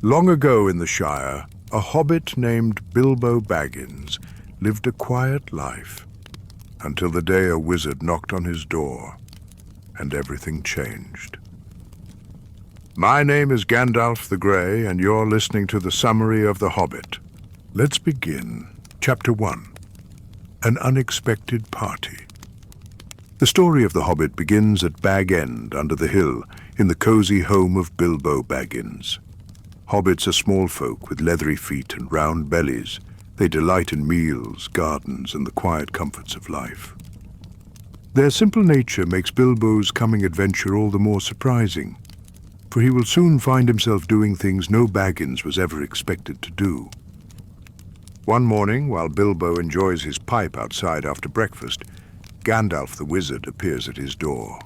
Long ago in the Shire, a hobbit named Bilbo Baggins lived a quiet life until the day a wizard knocked on his door and everything changed. My name is Gandalf the Grey, and you're listening to the summary of The Hobbit. Let's begin. Chapter 1. An Unexpected Party. The story of The Hobbit begins at Bag End under the hill in the cozy home of Bilbo Baggins. Hobbits are small folk with leathery feet and round bellies. They delight in meals, gardens, and the quiet comforts of life. Their simple nature makes Bilbo's coming adventure all the more surprising, for he will soon find himself doing things no Baggins was ever expected to do. One morning, while Bilbo enjoys his pipe outside after breakfast, Gandalf the wizard appears at his door.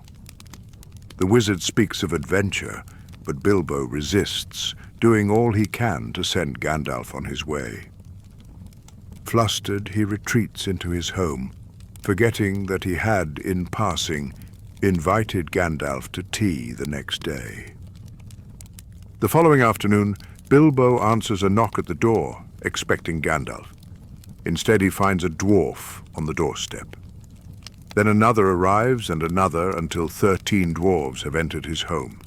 The wizard speaks of adventure, but Bilbo resists, doing all he can to send Gandalf on his way. Flustered, he retreats into his home, forgetting that he had, in passing, invited Gandalf to tea the next day. The following afternoon, Bilbo answers a knock at the door, expecting Gandalf. Instead, he finds a dwarf on the doorstep. Then another arrives, and another, until 13 dwarves have entered his home.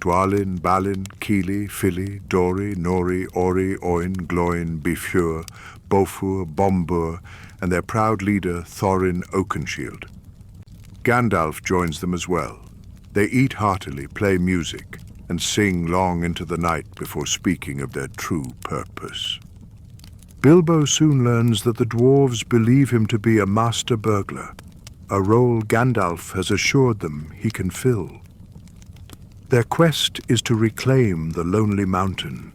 Dwalin, Balin, Kili, Fili, Dori, Nori, Ori, Oin, Gloin, Bifur, Bofur, Bombur, and their proud leader, Thorin Oakenshield. Gandalf joins them as well. They eat heartily, play music, and sing long into the night before speaking of their true purpose. Bilbo soon learns that the dwarves believe him to be a master burglar, a role Gandalf has assured them he can fill. Their quest is to reclaim the Lonely Mountain,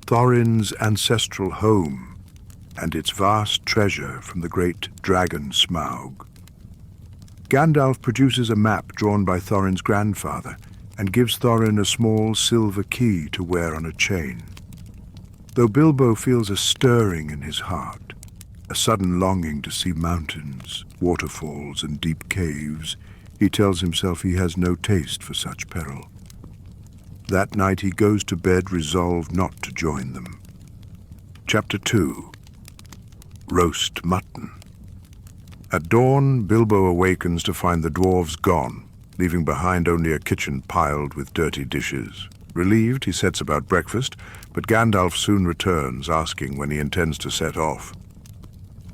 Thorin's ancestral home, and its vast treasure from the great dragon Smaug. Gandalf produces a map drawn by Thorin's grandfather and gives Thorin a small silver key to wear on a chain. Though Bilbo feels a stirring in his heart, a sudden longing to see mountains, waterfalls, and deep caves, he tells himself he has no taste for such peril. That night he goes to bed resolved not to join them. Chapter 2. Roast Mutton. At dawn, Bilbo awakens to find the dwarves gone, leaving behind only a kitchen piled with dirty dishes. Relieved, he sets about breakfast, but Gandalf soon returns, asking when he intends to set off.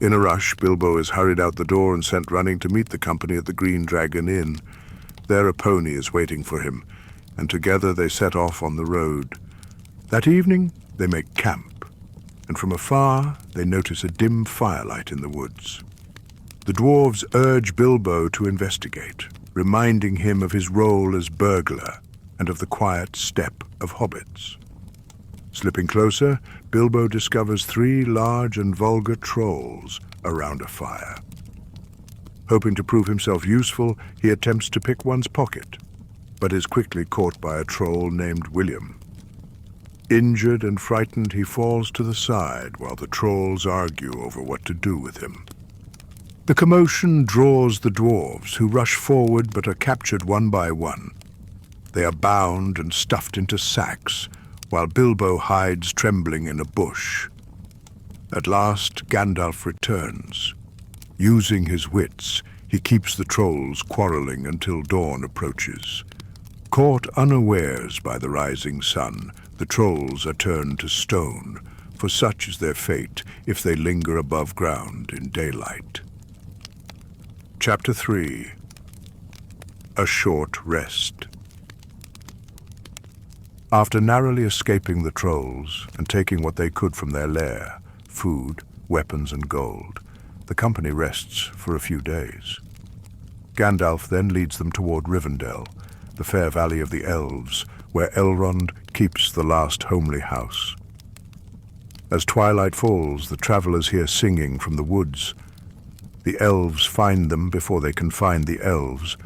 In a rush, Bilbo is hurried out the door and sent running to meet the company at the Green Dragon Inn. There a pony is waiting for him, and together they set off on the road. That evening, they make camp, and from afar they notice a dim firelight in the woods. The dwarves urge Bilbo to investigate, reminding him of his role as burglar and of the quiet step of hobbits. Slipping closer, Bilbo discovers 3 large and vulgar trolls around a fire. Hoping to prove himself useful, he attempts to pick one's pocket, but is quickly caught by a troll named William. Injured and frightened, he falls to the side while the trolls argue over what to do with him. The commotion draws the dwarves, who rush forward but are captured one by one. They are bound and stuffed into sacks, while Bilbo hides trembling in a bush. At last, Gandalf returns. Using his wits, he keeps the trolls quarreling until dawn approaches. Caught unawares by the rising sun, the trolls are turned to stone, for such is their fate if they linger above ground in daylight. Chapter 3. A Short Rest. After narrowly escaping the trolls and taking what they could from their lair, food, weapons, and gold, the company rests for a few days. Gandalf then leads them toward Rivendell, the fair valley of the elves, where Elrond keeps the last homely house. As twilight falls, the travelers hear singing from the woods. The elves find them before they can find the elves,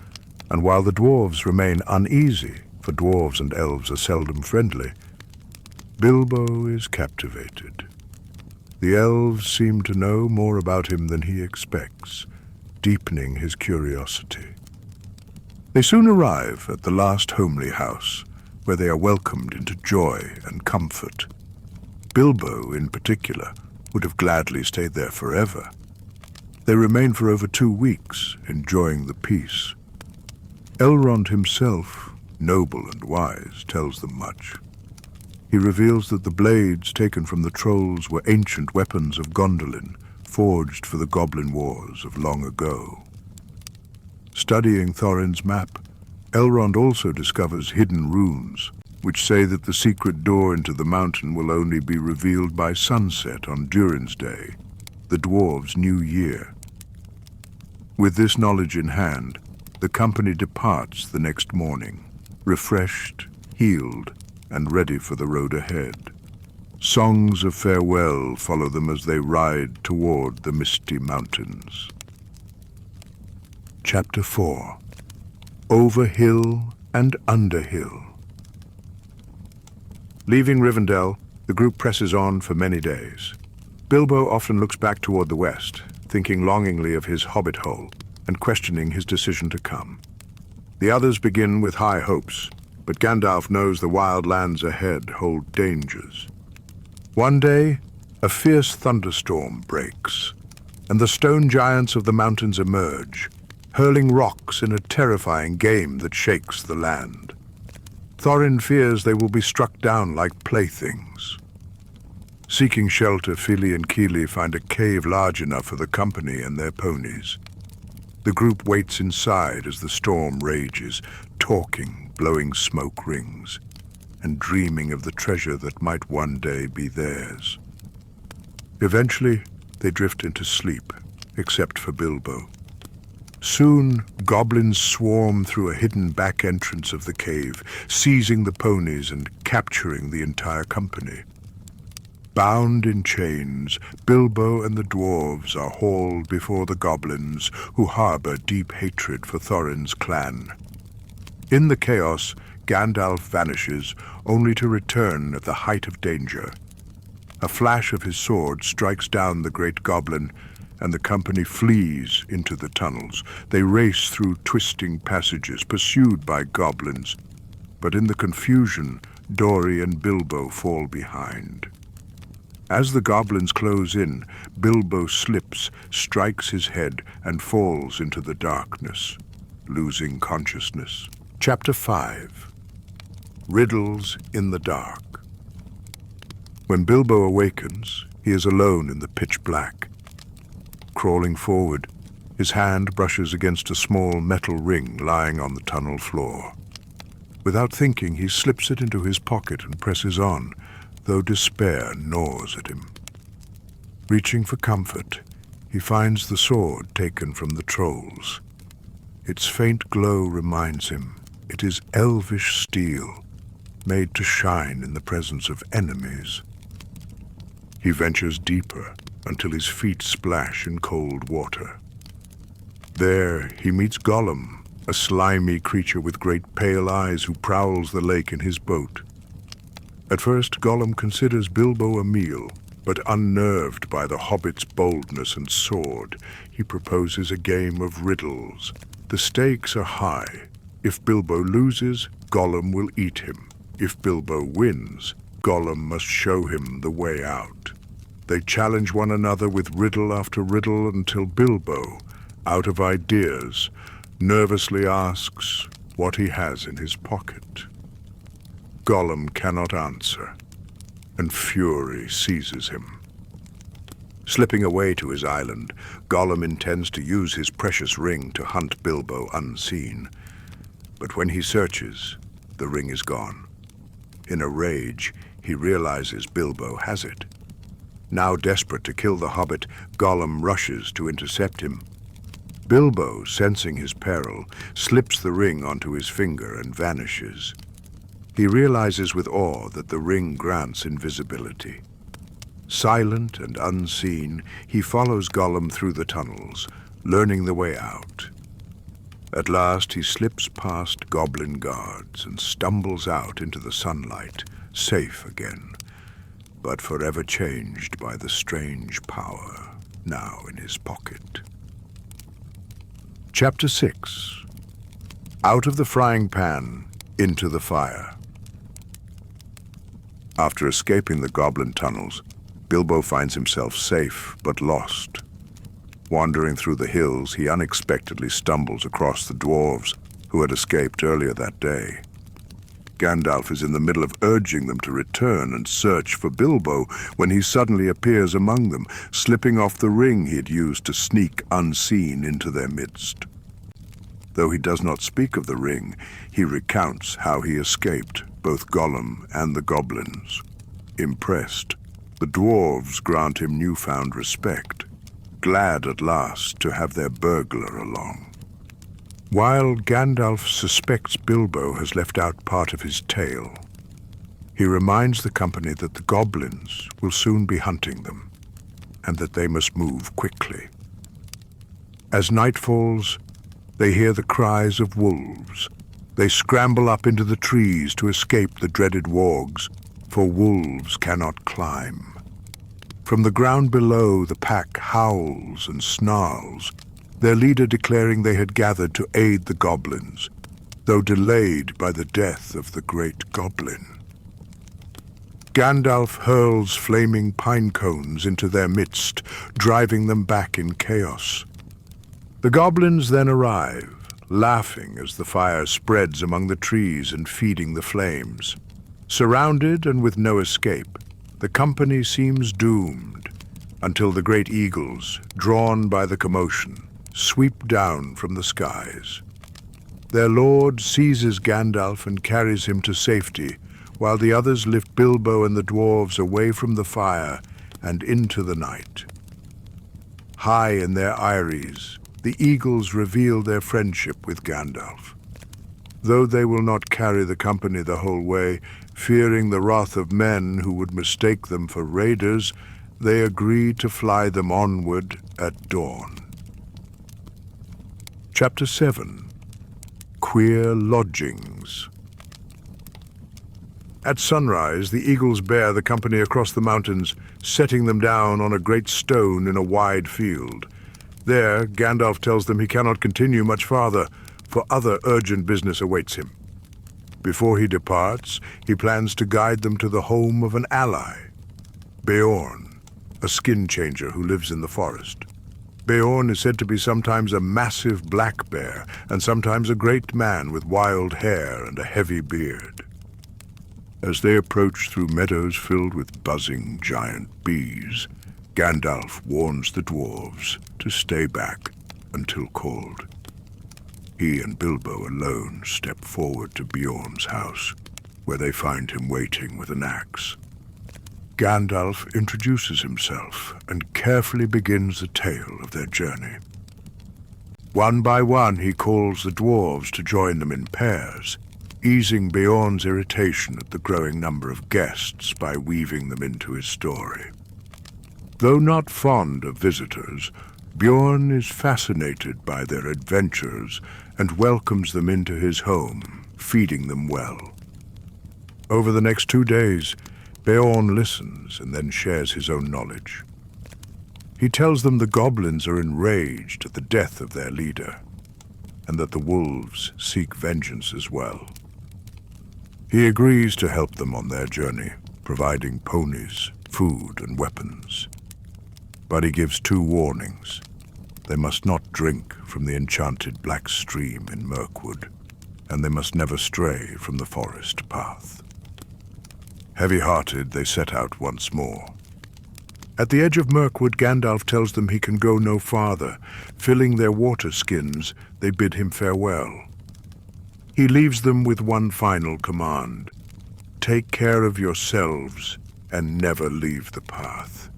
and while the dwarves remain uneasy, for dwarves and elves are seldom friendly, Bilbo is captivated. The elves seem to know more about him than he expects, deepening his curiosity. They soon arrive at the last homely house, where they are welcomed into joy and comfort. Bilbo, in particular, would have gladly stayed there forever. They remain for over 2 weeks, enjoying the peace. Elrond himself, noble and wise, tells them much. He reveals that the blades taken from the trolls were ancient weapons of Gondolin, forged for the goblin wars of long ago. Studying Thorin's map, Elrond also discovers hidden runes, which say that the secret door into the mountain will only be revealed by sunset on Durin's Day, the dwarves' new year. With this knowledge in hand, the company departs the next morning, refreshed, healed, and ready for the road ahead. Songs of farewell follow them as they ride toward the misty mountains. Chapter 4. Over Hill and Under Hill. Leaving Rivendell, the group presses on for many days. Bilbo often looks back toward the west, thinking longingly of his hobbit hole and questioning his decision to come. The others begin with high hopes, but Gandalf knows the wild lands ahead hold dangers. One day, a fierce thunderstorm breaks, and the stone giants of the mountains emerge, hurling rocks in a terrifying game that shakes the land. Thorin fears they will be struck down like playthings. Seeking shelter, Fili and Kili find a cave large enough for the company and their ponies. The group waits inside as the storm rages, talking, blowing smoke rings, and dreaming of the treasure that might one day be theirs. Eventually, they drift into sleep, except for Bilbo. Soon, goblins swarm through a hidden back entrance of the cave, seizing the ponies and capturing the entire company. Bound in chains, Bilbo and the dwarves are hauled before the goblins, who harbor deep hatred for Thorin's clan. In the chaos, Gandalf vanishes, only to return at the height of danger. A flash of his sword strikes down the great goblin, and the company flees into the tunnels. They race through twisting passages, pursued by goblins. But in the confusion, Dori and Bilbo fall behind. As the goblins close in, Bilbo slips, strikes his head, and falls into the darkness, losing consciousness. Chapter 5. Riddles in the Dark. When Bilbo awakens, he is alone in the pitch black. Crawling forward, his hand brushes against a small metal ring lying on the tunnel floor. Without thinking, he slips it into his pocket and presses on, though despair gnaws at him. Reaching for comfort, he finds the sword taken from the trolls. Its faint glow reminds him it is elvish steel, made to shine in the presence of enemies. He ventures deeper until his feet splash in cold water. There he meets Gollum, a slimy creature with great pale eyes who prowls the lake in his boat. At first, Gollum considers Bilbo a meal, but unnerved by the hobbit's boldness and sword, he proposes a game of riddles. The stakes are high. If Bilbo loses, Gollum will eat him. If Bilbo wins, Gollum must show him the way out. They challenge one another with riddle after riddle until Bilbo, out of ideas, nervously asks what he has in his pocket. Gollum cannot answer, and fury seizes him. Slipping away to his island, Gollum intends to use his precious ring to hunt Bilbo unseen. But when he searches, the ring is gone. In a rage, he realizes Bilbo has it. Now desperate to kill the hobbit, Gollum rushes to intercept him. Bilbo, sensing his peril, slips the ring onto his finger and vanishes. He realizes with awe that the ring grants invisibility. Silent and unseen, he follows Gollum through the tunnels, learning the way out. At last he slips past goblin guards and stumbles out into the sunlight, safe again, but forever changed by the strange power now in his pocket. Chapter 6. Out of the frying pan, into the fire. After escaping the goblin tunnels, Bilbo finds himself safe but lost. Wandering through the hills, he unexpectedly stumbles across the dwarves who had escaped earlier that day. Gandalf is in the middle of urging them to return and search for Bilbo when he suddenly appears among them, slipping off the ring he had used to sneak unseen into their midst. Though he does not speak of the ring, he recounts how he escaped both Gollum and the goblins. Impressed, the dwarves grant him newfound respect, glad at last to have their burglar along. While Gandalf suspects Bilbo has left out part of his tale, he reminds the company that the goblins will soon be hunting them, and that they must move quickly. As night falls, they hear the cries of wolves. They scramble up into the trees to escape the dreaded wargs, for wolves cannot climb. From the ground below, the pack howls and snarls, their leader declaring they had gathered to aid the goblins, though delayed by the death of the great goblin. Gandalf hurls flaming pine cones into their midst, driving them back in chaos. The goblins then arrive, laughing as the fire spreads among the trees and feeding the flames. Surrounded and with no escape, the company seems doomed, until the great eagles, drawn by the commotion, sweep down from the skies. Their lord seizes Gandalf and carries him to safety, while the others lift Bilbo and the dwarves away from the fire and into the night. High in their eyries, the eagles reveal their friendship with Gandalf. Though they will not carry the company the whole way, fearing the wrath of men who would mistake them for raiders, they agree to fly them onward at dawn. Chapter 7. Queer Lodgings. At sunrise, the eagles bear the company across the mountains, setting them down on a great stone in a wide field. There, Gandalf tells them he cannot continue much farther, for other urgent business awaits him. Before he departs, he plans to guide them to the home of an ally, Beorn, a skin changer who lives in the forest. Beorn is said to be sometimes a massive black bear, and sometimes a great man with wild hair and a heavy beard. As they approach through meadows filled with buzzing giant bees, Gandalf warns the dwarves to stay back until called. He and Bilbo alone step forward to Beorn's house, where they find him waiting with an axe. Gandalf introduces himself and carefully begins the tale of their journey. One by one, he calls the dwarves to join them in pairs, easing Beorn's irritation at the growing number of guests by weaving them into his story. Though not fond of visitors, Beorn is fascinated by their adventures and welcomes them into his home, feeding them well. Over the next 2 days, Beorn listens and then shares his own knowledge. He tells them the goblins are enraged at the death of their leader, and that the wolves seek vengeance as well. He agrees to help them on their journey, providing ponies, food, and weapons. But he gives 2 warnings. They must not drink from the enchanted black stream in Mirkwood, and they must never stray from the forest path. Heavy-hearted, they set out once more. At the edge of Mirkwood, Gandalf tells them he can go no farther. Filling their water skins, they bid him farewell. He leaves them with one final command: take care of yourselves and never leave the path.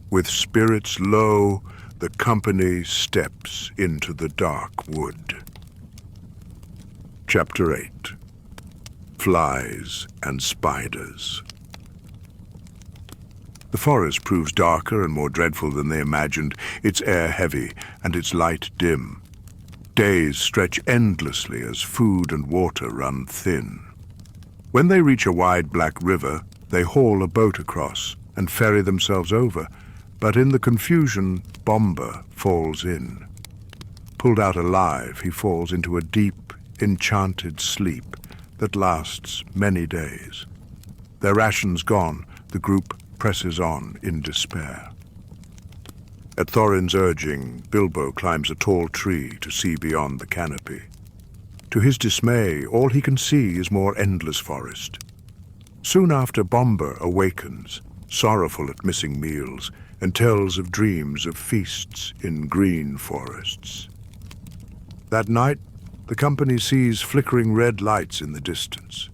With spirits low, the company steps into the dark wood. Chapter 8. Flies and Spiders. The forest proves darker and more dreadful than they imagined, its air heavy and its light dim. Days stretch endlessly as food and water run thin. When they reach a wide black river, they haul a boat across and ferry themselves over, but in the confusion, Bomber falls in. Pulled out alive, he falls into a deep, enchanted sleep that lasts many days. Their rations gone, the group presses on in despair. At Thorin's urging, Bilbo climbs a tall tree to see beyond the canopy. To his dismay, all he can see is more endless forest. Soon after, Bombur awakens, sorrowful at missing meals, and tells of dreams of feasts in green forests. That night, the company sees flickering red lights in the distance.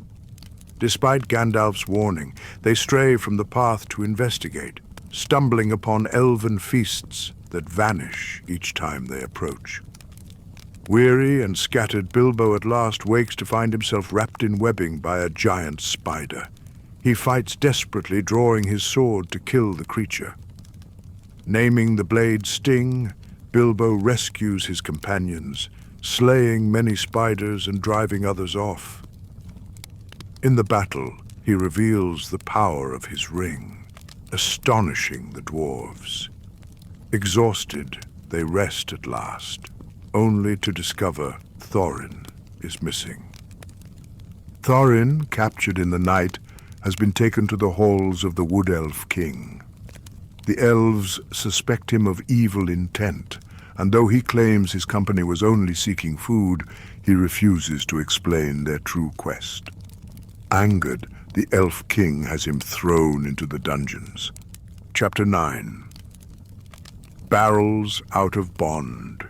Despite Gandalf's warning, they stray from the path to investigate, stumbling upon elven feasts that vanish each time they approach. Weary and scattered, Bilbo at last wakes to find himself wrapped in webbing by a giant spider. He fights desperately, drawing his sword to kill the creature. Naming the blade's sting, Bilbo rescues his companions, slaying many spiders and driving others off. In the battle, he reveals the power of his ring, astonishing the dwarves. Exhausted, they rest at last, only to discover Thorin is missing. Thorin, captured in the night, has been taken to the halls of the Wood Elf King. The elves suspect him of evil intent, and though he claims his company was only seeking food, he refuses to explain their true quest. Angered, the Elf King has him thrown into the dungeons. Chapter 9. Barrels out of bond.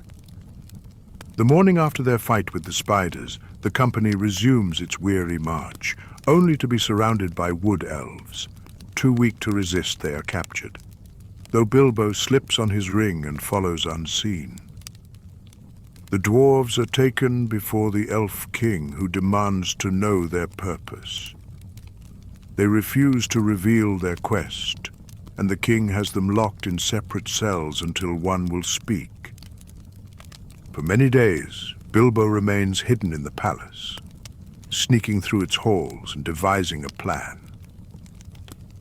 The morning after their fight with the spiders, the company resumes its weary march, only to be surrounded by wood elves. Too weak to resist, they are captured, though Bilbo slips on his ring and follows unseen. The dwarves are taken before the Elf King, who demands to know their purpose. They refuse to reveal their quest, and the king has them locked in separate cells until one will speak. For many days, Bilbo remains hidden in the palace, sneaking through its halls and devising a plan.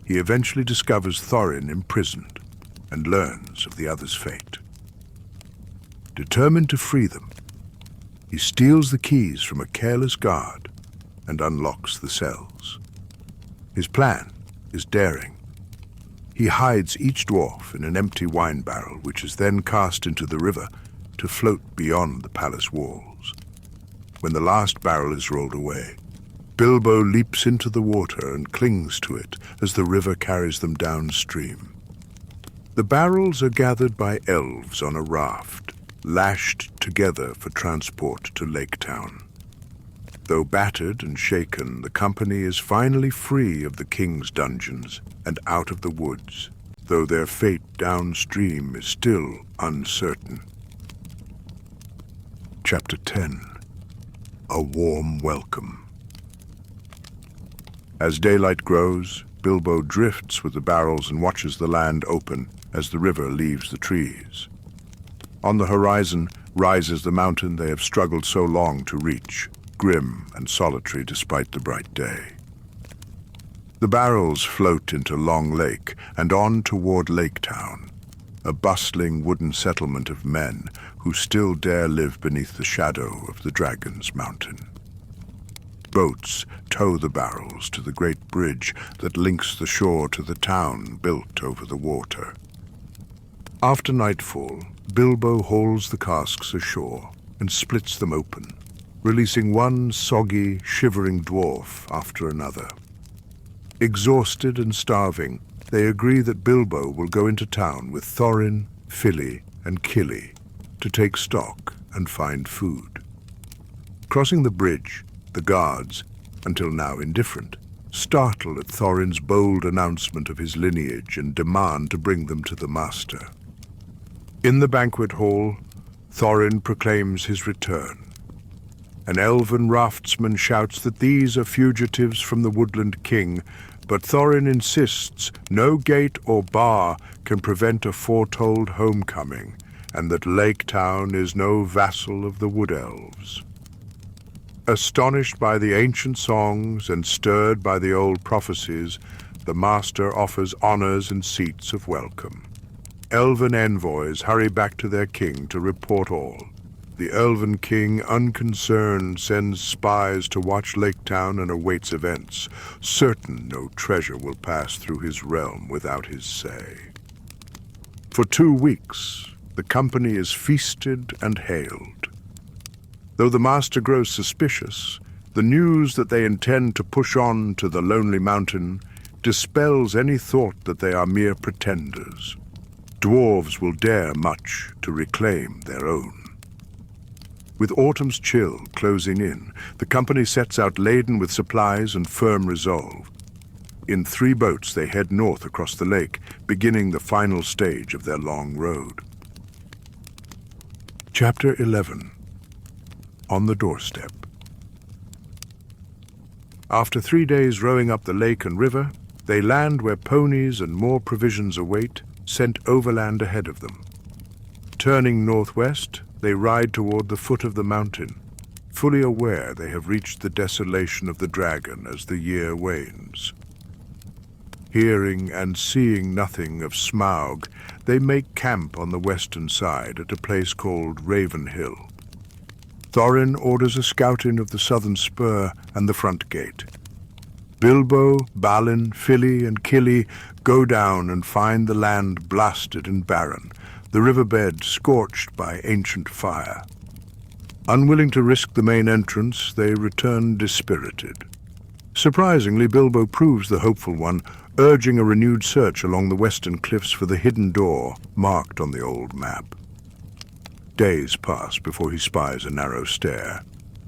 He eventually discovers Thorin imprisoned and learns of the others' fate. Determined to free them, he steals the keys from a careless guard and unlocks the cells. His plan is daring. He hides each dwarf in an empty wine barrel, which is then cast into the river to float beyond the palace walls. When the last barrel is rolled away, Bilbo leaps into the water and clings to it as the river carries them downstream. The barrels are gathered by elves on a raft, lashed together for transport to Lake Town. Though battered and shaken, the company is finally free of the king's dungeons and out of the woods, though their fate downstream is still uncertain. Chapter 10. A Warm Welcome. As daylight grows, Bilbo drifts with the barrels and watches the land open as the river leaves the trees. On the horizon rises the mountain they have struggled so long to reach, grim and solitary despite the bright day. The barrels float into Long Lake and on toward Lake Town, a bustling wooden settlement of men who still dare live beneath the shadow of the Dragon's Mountain. Boats tow the barrels to the great bridge that links the shore to the town built over the water. After nightfall, Bilbo hauls the casks ashore and splits them open, releasing one soggy, shivering dwarf after another. Exhausted and starving, they agree that Bilbo will go into town with Thorin, Fili, and Kili to take stock and find food. Crossing the bridge, the guards, until now indifferent, startle at Thorin's bold announcement of his lineage and demand to bring them to the master. In the banquet hall, Thorin proclaims his return. An elven raftsman shouts that these are fugitives from the Woodland King, but Thorin insists no gate or bar can prevent a foretold homecoming, and that Lake Town is no vassal of the Wood Elves. Astonished by the ancient songs and stirred by the old prophecies, the master offers honors and seats of welcome. Elven envoys hurry back to their king to report all. The Elven King, unconcerned, sends spies to watch Lake Town and awaits events, certain no treasure will pass through his realm without his say. For 2 weeks, the company is feasted and hailed. Though the master grows suspicious, the news that they intend to push on to the Lonely Mountain dispels any thought that they are mere pretenders. Dwarves will dare much to reclaim their own. With autumn's chill closing in, the company sets out laden with supplies and firm resolve. In 3 boats they head north across the lake, beginning the final stage of their long road. Chapter 11. On the Doorstep. After 3 days rowing up the lake and river, they land where ponies and more provisions await, sent overland ahead of them. Turning northwest, they ride toward the foot of the mountain, fully aware they have reached the desolation of the dragon as the year wanes. Hearing and seeing nothing of Smaug, they make camp on the western side at a place called Rivendell. Thorin orders a scouting of the southern spur and the front gate. Bilbo, Balin, Fili, and Kili go down and find the land blasted and barren, the riverbed scorched by ancient fire. Unwilling to risk the main entrance, they return dispirited. Surprisingly, Bilbo proves the hopeful one, urging a renewed search along the western cliffs for the hidden door marked on the old map. Days pass before he spies a narrow stair,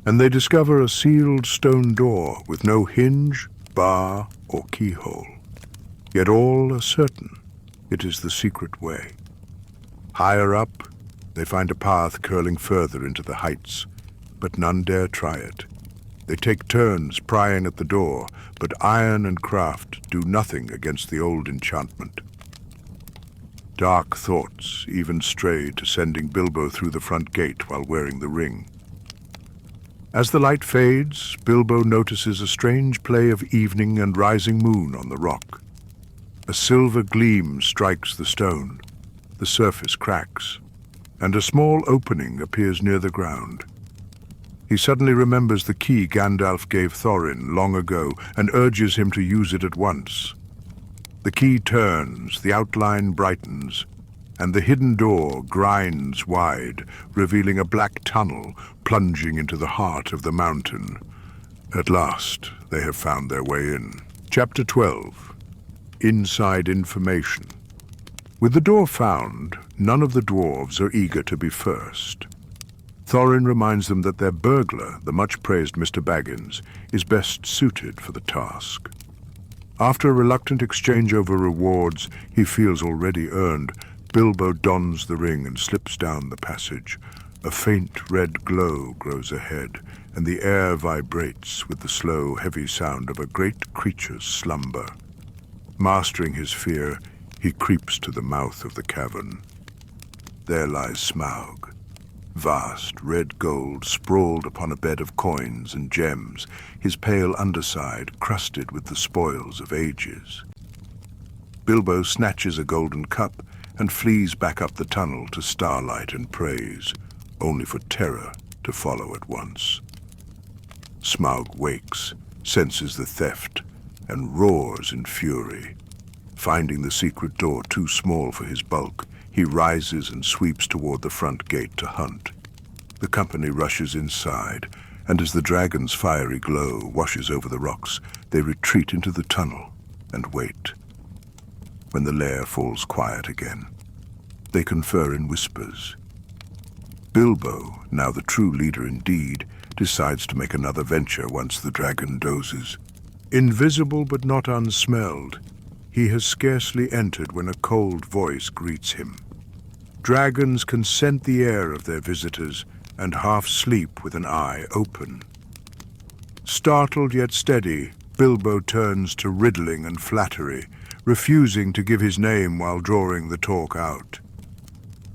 and they discover a sealed stone door with no hinge, bar, or keyhole. Yet all are certain it is the secret way. Higher up, they find a path curling further into the heights, but none dare try it. They take turns prying at the door, but iron and craft do nothing against the old enchantment. Dark thoughts even stray to sending Bilbo through the front gate while wearing the ring. As the light fades, Bilbo notices a strange play of evening and rising moon on the rock. A silver gleam strikes the stone, the surface cracks, and a small opening appears near the ground. He suddenly remembers the key Gandalf gave Thorin long ago and urges him to use it at once. The key turns, the outline brightens, and the hidden door grinds wide, revealing a black tunnel plunging into the heart of the mountain. At last, they have found their way in. Chapter 12. Inside Information. With the door found, none of the dwarves are eager to be first. Thorin reminds them that their burglar, the much-praised Mr. Baggins, is best suited for the task. After a reluctant exchange over rewards he feels already earned, Bilbo dons the ring and slips down the passage. A faint red glow grows ahead, and the air vibrates with the slow, heavy sound of a great creature's slumber. Mastering his fear, he creeps to the mouth of the cavern. There lies Smaug, vast red gold sprawled upon a bed of coins and gems, his pale underside crusted with the spoils of ages. Bilbo snatches a golden cup and flees back up the tunnel to starlight and praise, only for terror to follow at once. Smaug wakes, senses the theft, and roars in fury. Finding the secret door too small for his bulk, he rises and sweeps toward the front gate to hunt. The company rushes inside, and as the dragon's fiery glow washes over the rocks, they retreat into the tunnel and wait. When the lair falls quiet again, they confer in whispers. Bilbo, now the true leader indeed, decides to make another venture once the dragon dozes. Invisible but not unsmelled, he has scarcely entered when a cold voice greets him. Dragons can scent the air of their visitors and half sleep with an eye open. Startled yet steady, Bilbo turns to riddling and flattery, refusing to give his name while drawing the talk out.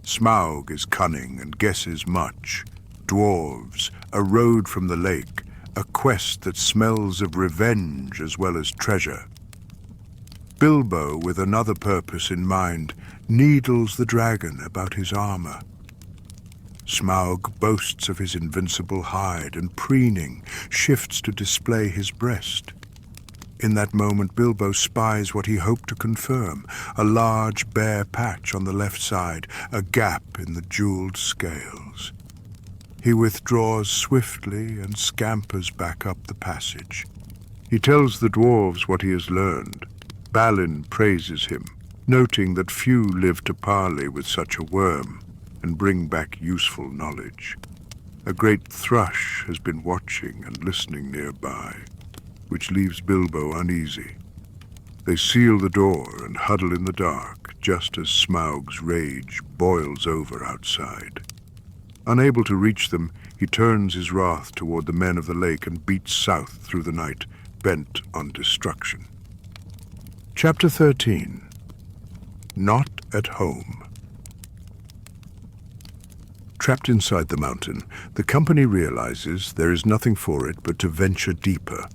Smaug is cunning and guesses much. Dwarves, a road from the lake, a quest that smells of revenge as well as treasure. Bilbo, with another purpose in mind, needles the dragon about his armor. Smaug boasts of his invincible hide and, preening, shifts to display his breast. In that moment, Bilbo spies what he hoped to confirm, a large bare patch on the left side, a gap in the jeweled scales. He withdraws swiftly and scampers back up the passage. He tells the dwarves what he has learned. Balin praises him, noting that few live to parley with such a worm and bring back useful knowledge. A great thrush has been watching and listening nearby, which leaves Bilbo uneasy. They seal the door and huddle in the dark, just as Smaug's rage boils over outside. Unable to reach them, he turns his wrath toward the men of the lake and beats south through the night, bent on destruction. Chapter 13. Not at Home. Trapped inside the mountain, the company realizes there is nothing for it but to venture deeper.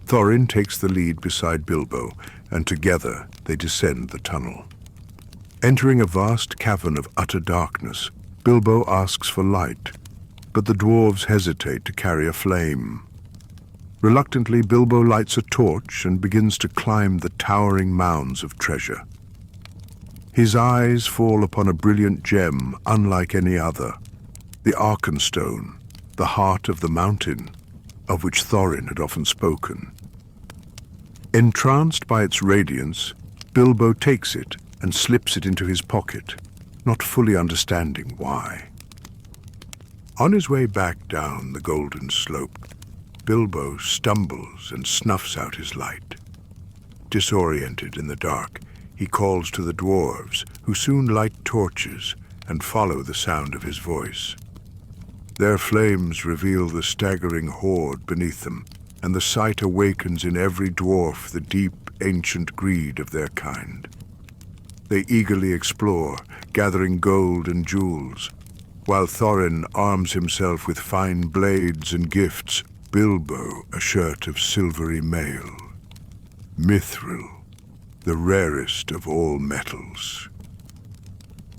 Thorin takes the lead beside Bilbo, and together they descend the tunnel. Entering a vast cavern of utter darkness, Bilbo asks for light, but the dwarves hesitate to carry a flame. Reluctantly, Bilbo lights a torch and begins to climb the towering mounds of treasure. His eyes fall upon a brilliant gem unlike any other, the Arkenstone, the heart of the mountain, of which Thorin had often spoken. Entranced by its radiance, Bilbo takes it and slips it into his pocket, not fully understanding why. On his way back down the golden slope, Bilbo stumbles and snuffs out his light. Disoriented in the dark, he calls to the dwarves, who soon light torches and follow the sound of his voice. Their flames reveal the staggering hoard beneath them, and the sight awakens in every dwarf the deep, ancient greed of their kind. They eagerly explore, gathering gold and jewels. While Thorin arms himself with fine blades and gifts, Bilbo a shirt of silvery mail. Mithril, the rarest of all metals.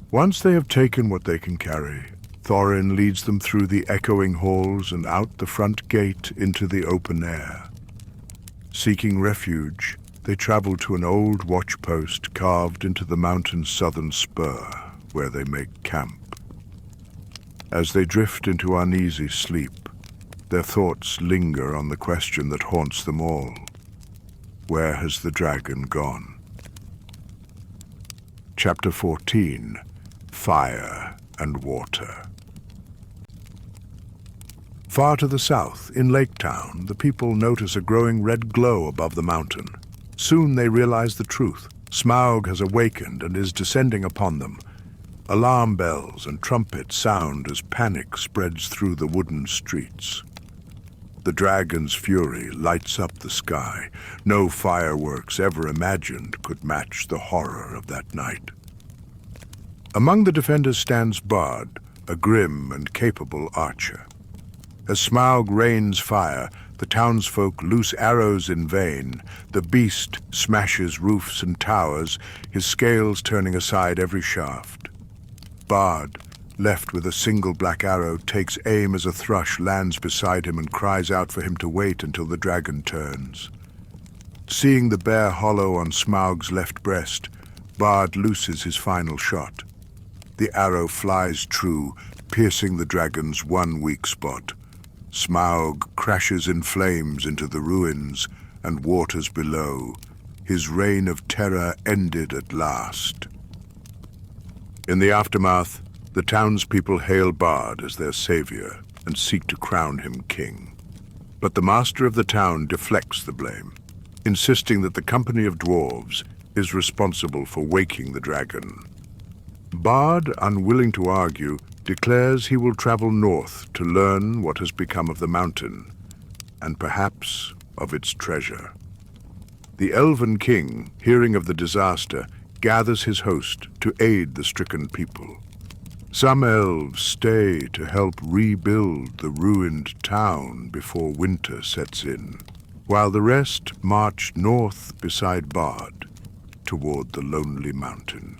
Once they have taken what they can carry, Thorin leads them through the echoing halls and out the front gate into the open air. Seeking refuge, they travel to an old watchpost carved into the mountain's southern spur, where they make camp. As they drift into uneasy sleep, their thoughts linger on the question that haunts them all. Where has the dragon gone? Chapter 14. Fire and Water. Far to the south, in Lake Town, the people notice a growing red glow above the mountain. Soon they realize the truth. Smaug has awakened and is descending upon them. Alarm bells and trumpets sound as panic spreads through the wooden streets. The dragon's fury lights up the sky. No fireworks ever imagined could match the horror of that night. Among the defenders stands Bard, a grim and capable archer. As Smaug rains fire, the townsfolk loose arrows in vain. The beast smashes roofs and towers, his scales turning aside every shaft. Bard, left with a single black arrow, takes aim as a thrush lands beside him and cries out for him to wait until the dragon turns. Seeing the bare hollow on Smaug's left breast, Bard looses his final shot. The arrow flies true, piercing the dragon's one weak spot. Smaug crashes in flames into the ruins and waters below. His reign of terror ended at last. In the aftermath, the townspeople hail Bard as their savior and seek to crown him king. But the master of the town deflects the blame, insisting that the company of dwarves is responsible for waking the dragon. Bard, unwilling to argue, declares he will travel north to learn what has become of the mountain, and perhaps of its treasure. The elven king, hearing of the disaster, gathers his host to aid the stricken people. Some elves stay to help rebuild the ruined town before winter sets in, while the rest march north beside Bard toward the lonely mountain.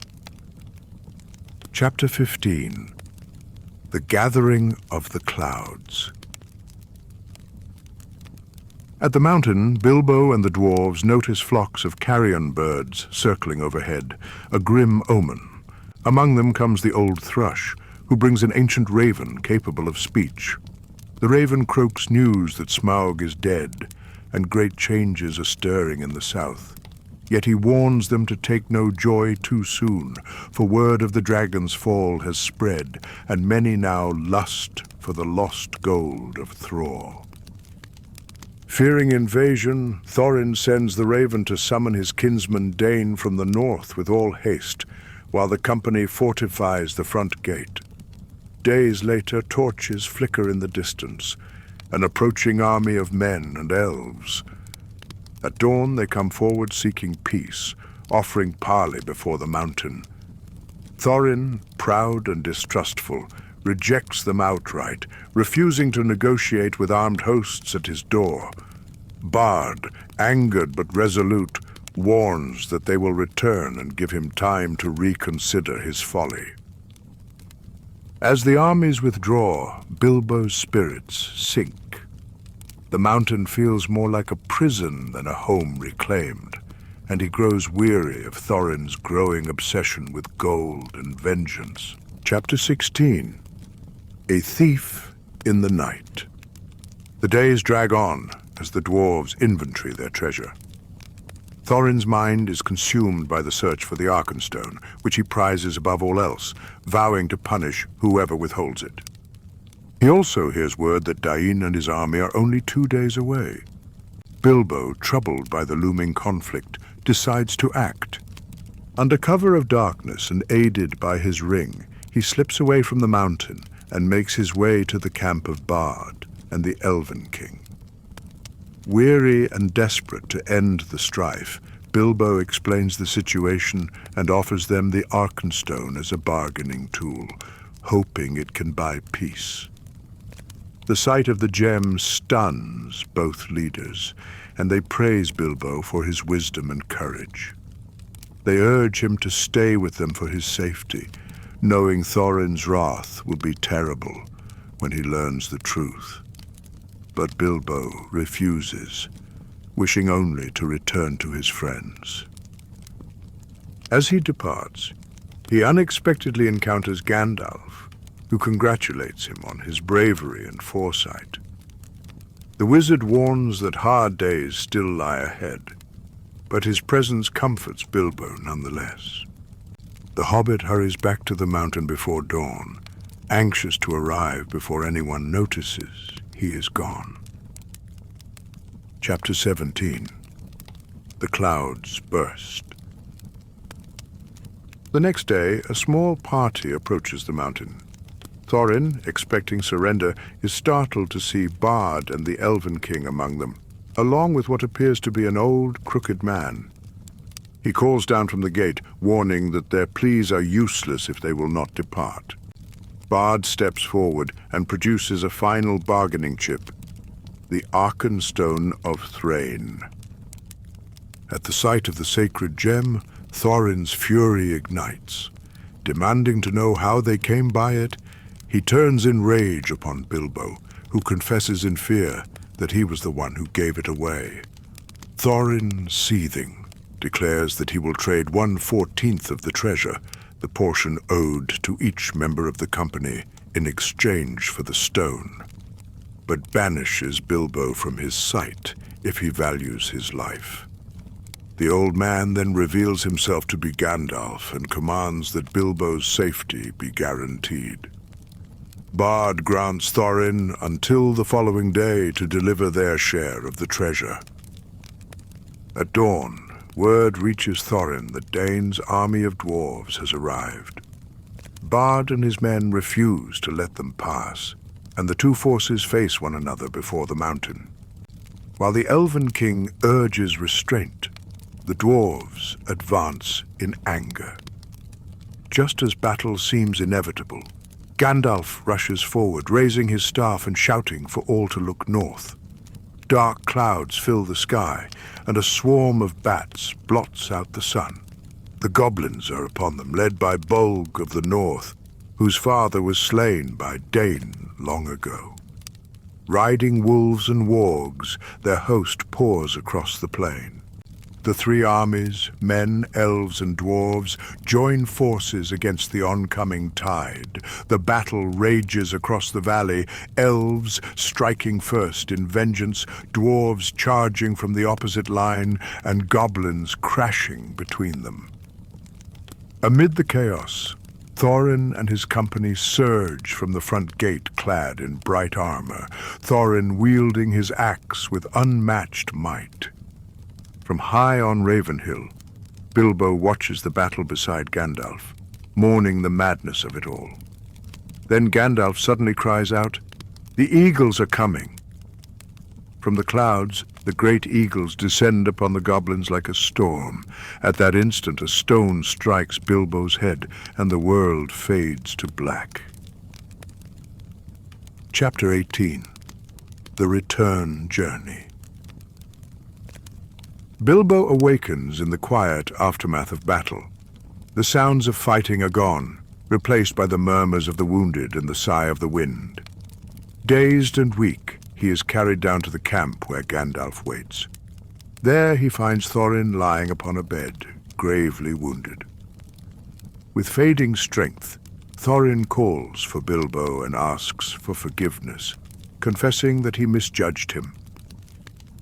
Chapter 15. The Gathering of the Clouds. At the mountain, Bilbo and the dwarves notice flocks of carrion birds circling overhead, a grim omen. Among them comes the old thrush, who brings an ancient raven capable of speech. The raven croaks news that Smaug is dead, and great changes are stirring in the south. Yet he warns them to take no joy too soon, for word of the dragon's fall has spread, and many now lust for the lost gold of thrall. Fearing invasion, Thorin sends the raven to summon his kinsman Dain from the north with all haste, while the company fortifies the front gate. Days later, torches flicker in the distance, an approaching army of men and elves. At dawn, they come forward seeking peace, offering parley before the mountain. Thorin, proud and distrustful, rejects them outright, refusing to negotiate with armed hosts at his door. Bard, angered but resolute, warns that they will return and give him time to reconsider his folly. As the armies withdraw, Bilbo's spirits sink. The mountain feels more like a prison than a home reclaimed, and he grows weary of Thorin's growing obsession with gold and vengeance. Chapter 16. A Thief in the Night. The days drag on as the dwarves inventory their treasure. Thorin's mind is consumed by the search for the Arkenstone, which he prizes above all else, vowing to punish whoever withholds it. He also hears word that Dain and his army are only 2 days away. Bilbo, troubled by the looming conflict, decides to act. Under cover of darkness and aided by his ring, he slips away from the mountain and makes his way to the camp of Bard and the Elven King. Weary and desperate to end the strife, Bilbo explains the situation and offers them the Arkenstone as a bargaining tool, hoping it can buy peace. The sight of the gem stuns both leaders, and they praise Bilbo for his wisdom and courage. They urge him to stay with them for his safety, knowing Thorin's wrath will be terrible when he learns the truth. But Bilbo refuses, wishing only to return to his friends. As he departs, he unexpectedly encounters Gandalf, who congratulates him on his bravery and foresight. The wizard warns that hard days still lie ahead, but his presence comforts Bilbo nonetheless. The Hobbit hurries back to the mountain before dawn, anxious to arrive before anyone notices he is gone. Chapter 17. The Clouds Burst. The next day, a small party approaches the mountain. Thorin, expecting surrender, is startled to see Bard and the Elven King among them, along with what appears to be an old, crooked man. He calls down from the gate, warning that their pleas are useless if they will not depart. Bard steps forward and produces a final bargaining chip, the Arkenstone of Thrain. At the sight of the sacred gem, Thorin's fury ignites. Demanding to know how they came by it, he turns in rage upon Bilbo, who confesses in fear that he was the one who gave it away. Thorin, seething, declares that he will trade 1/14 of the treasure, the portion owed to each member of the company, in exchange for the stone, but banishes Bilbo from his sight if he values his life. The old man then reveals himself to be Gandalf and commands that Bilbo's safety be guaranteed. Bard grants Thorin until the following day to deliver their share of the treasure. At dawn, word reaches Thorin that Dain's army of dwarves has arrived. Bard and his men refuse to let them pass, and the two forces face one another before the mountain. While the Elven King urges restraint, the dwarves advance in anger. Just as battle seems inevitable, Gandalf rushes forward, raising his staff and shouting for all to look north. Dark clouds fill the sky, and a swarm of bats blots out the sun. The goblins are upon them, led by Bolg of the north. whose father was slain by Dain long ago. Riding wolves and wargs, their host pours across the plain. The three armies, men, elves, and dwarves, join forces against the oncoming tide. The battle rages across the valley, elves striking first in vengeance, dwarves charging from the opposite line, and goblins crashing between them. Amid the chaos, Thorin and his company surge from the front gate clad in bright armor, Thorin wielding his axe with unmatched might. From high on Ravenhill, Bilbo watches the battle beside Gandalf, mourning the madness of it all. Then Gandalf suddenly cries out, "The eagles are coming!" From the clouds, the great eagles descend upon the goblins like a storm. At that instant, a stone strikes Bilbo's head, and the world fades to black. Chapter 18. The Return Journey. Bilbo awakens in the quiet aftermath of battle. The sounds of fighting are gone, replaced by the murmurs of the wounded and the sigh of the wind. Dazed and weak, he is carried down to the camp where Gandalf waits. There he finds Thorin lying upon a bed, gravely wounded. With fading strength, Thorin calls for Bilbo and asks for forgiveness, confessing that he misjudged him.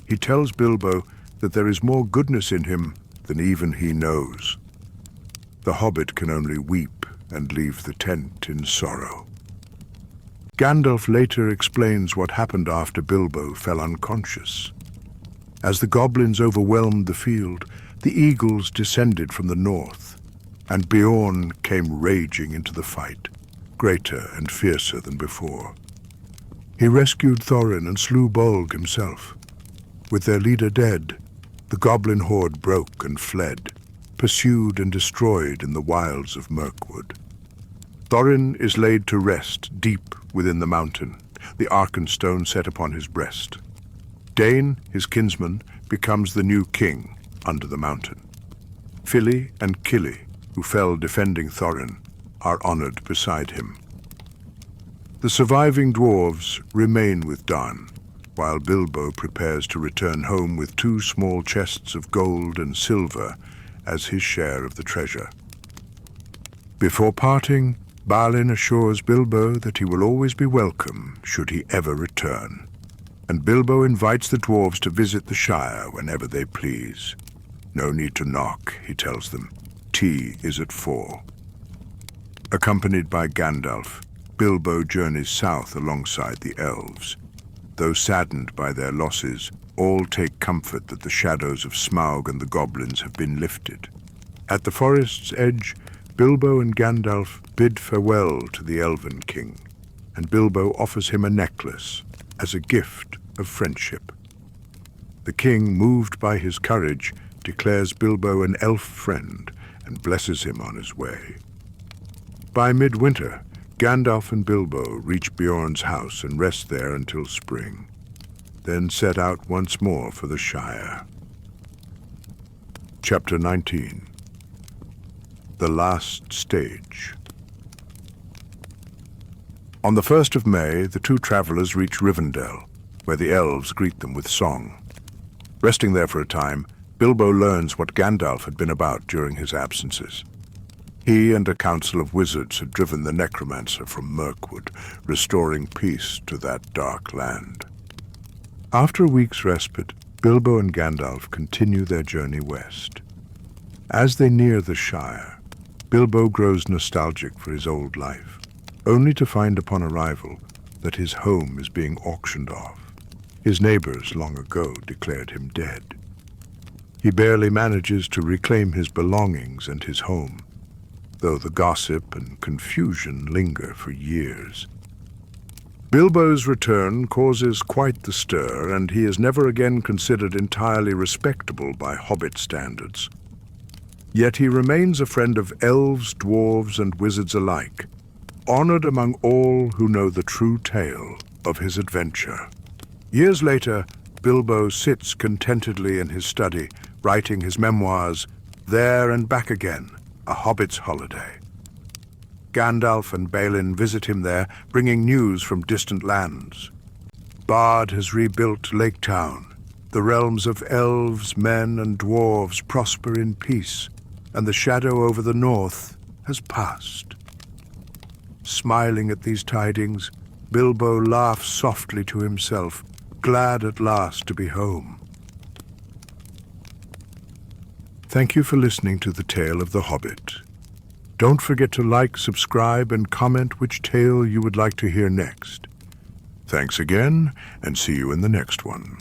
He tells Bilbo that there is more goodness in him than even he knows. The hobbit can only weep and leave the tent in sorrow. Gandalf later explains what happened after Bilbo fell unconscious. As the goblins overwhelmed the field, the eagles descended from the north, and Beorn came raging into the fight, greater and fiercer than before. He rescued Thorin and slew Bolg himself. With their leader dead, the goblin horde broke and fled, pursued and destroyed in the wilds of Mirkwood. Thorin is laid to rest deep within the mountain, the Arkenstone set upon his breast. Dain, his kinsman, becomes the new king under the mountain. Fili and Kili, who fell defending Thorin, are honored beside him. The surviving dwarves remain with Don, while Bilbo prepares to return home with 2 small chests of gold and silver as his share of the treasure. Before parting, Balin assures Bilbo that he will always be welcome should he ever return, and Bilbo invites the dwarves to visit the Shire whenever they please. No need to knock, he tells them. Tea is at 4. Accompanied by Gandalf, Bilbo journeys south alongside the elves. Though saddened by their losses, all take comfort that the shadows of Smaug and the goblins have been lifted. At the forest's edge, Bilbo and Gandalf bid farewell to the Elven King, and Bilbo offers him a necklace as a gift of friendship. The king, moved by his courage, declares Bilbo an elf friend and blesses him on his way. By midwinter, Gandalf and Bilbo reach Beorn's house and rest there until spring, then set out once more for the Shire. Chapter 19. The Last Stage. On the 1st of May, the 2 travelers reach Rivendell, where the elves greet them with song. Resting there for a time, Bilbo learns what Gandalf had been about during his absences. He and a council of wizards had driven the necromancer from Mirkwood, restoring peace to that dark land. After a week's respite, Bilbo and Gandalf continue their journey west. As they near the Shire, Bilbo grows nostalgic for his old life, only to find upon arrival that his home is being auctioned off. His neighbors long ago declared him dead. He barely manages to reclaim his belongings and his home, though the gossip and confusion linger for years. Bilbo's return causes quite the stir, and he is never again considered entirely respectable by Hobbit standards. Yet he remains a friend of elves, dwarves, and wizards alike, honored among all who know the true tale of his adventure. Years later, Bilbo sits contentedly in his study, writing his memoirs, There and Back Again, A Hobbit's Holiday. Gandalf and Balin visit him there, bringing news from distant lands. Bard has rebuilt Lake Town. The realms of elves, men, and dwarves prosper in peace, and the shadow over the north has passed. Smiling at these tidings, Bilbo laughs softly to himself, glad at last to be home. Thank you for listening to The Tale of the Hobbit. Don't forget to like, subscribe, and comment which tale you would like to hear next. Thanks again, and see you in the next one.